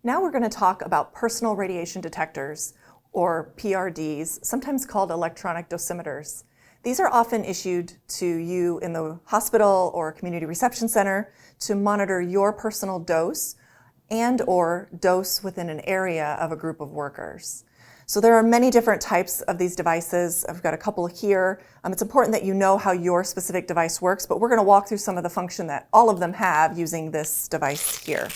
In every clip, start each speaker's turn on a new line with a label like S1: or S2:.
S1: Now we're going to talk about personal radiation detectors, or PRDs, sometimes called electronic dosimeters. These are often issued to you in the hospital or community reception center to monitor your personal dose and/or dose within an area of a group of workers. So there are many different types of these devices. I've got a couple here. It's important that you know how your specific device works, but we're going to walk through some of the function that all of them have using this device here.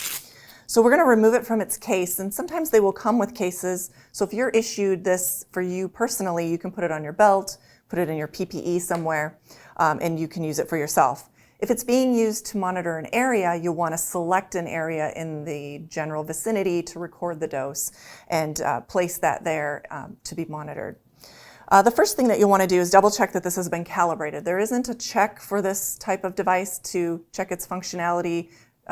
S1: So we're going to remove it from its case, and sometimes they will come with cases. So if you're issued this for you personally, you can put it on your belt, put it in your PPE somewhere, and you can use it for yourself. If it's being used to monitor an area, you'll want to select an area in the general vicinity to record the dose and place that there to be monitored. The first thing that you'll want to do is double check that this has been calibrated. There isn't a check for this type of device to check its functionality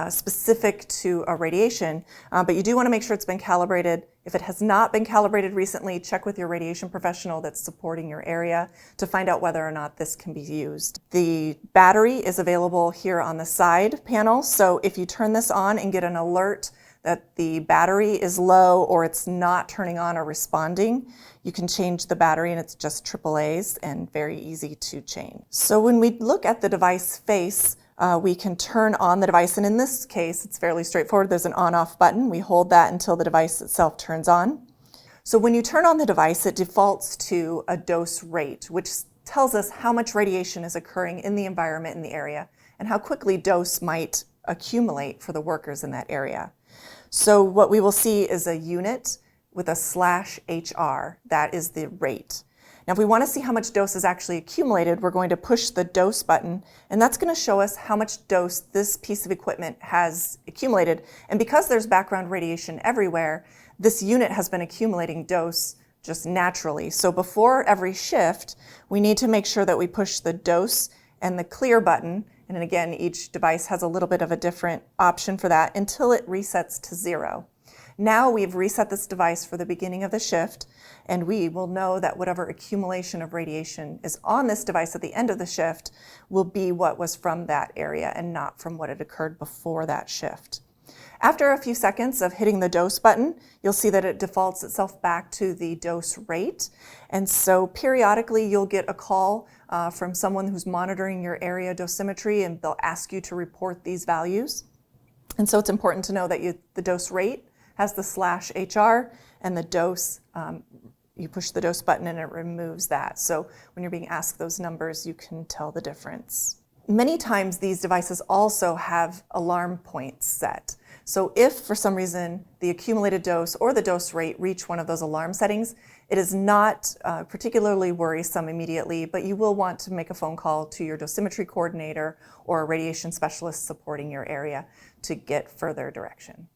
S1: specific to a radiation, but you do want to make sure it's been calibrated. If it has not been calibrated recently, check with your radiation professional that's supporting your area to find out whether or not this can be used. The battery is available here on the side panel, so if you turn this on and get an alert that the battery is low or it's not turning on or responding, you can change the battery, and it's just AAA's and very easy to change. So when we look at the device face, we can turn on the device, and in this case, it's fairly straightforward. There's an on-off button. We hold that until the device itself turns on. So when you turn on the device, it defaults to a dose rate, which tells us how much radiation is occurring in the environment in the area and how quickly dose might accumulate for the workers in that area. So what we will see is a unit with a /HR. That is the rate. Now, if we want to see how much dose is actually accumulated, we're going to push the dose button, and that's going to show us how much dose this piece of equipment has accumulated. And because there's background radiation everywhere, this unit has been accumulating dose just naturally. So before every shift, we need to make sure that we push the dose and the clear button, and again, each device has a little bit of a different option for that, until it resets to 0. Now we've reset this device for the beginning of the shift, and we will know that whatever accumulation of radiation is on this device at the end of the shift will be what was from that area and not from what had occurred before that shift. After a few seconds of hitting the dose button, you'll see that it defaults itself back to the dose rate. And so periodically you'll get a call from someone who's monitoring your area dosimetry, and they'll ask you to report these values. And so it's important to know that the dose rate has the /HR, and the dose, you push the dose button and it removes that. So when you're being asked those numbers, you can tell the difference. Many times these devices also have alarm points set. So if for some reason the accumulated dose or the dose rate reach one of those alarm settings, it is not particularly worrisome immediately, but you will want to make a phone call to your dosimetry coordinator or a radiation specialist supporting your area to get further direction.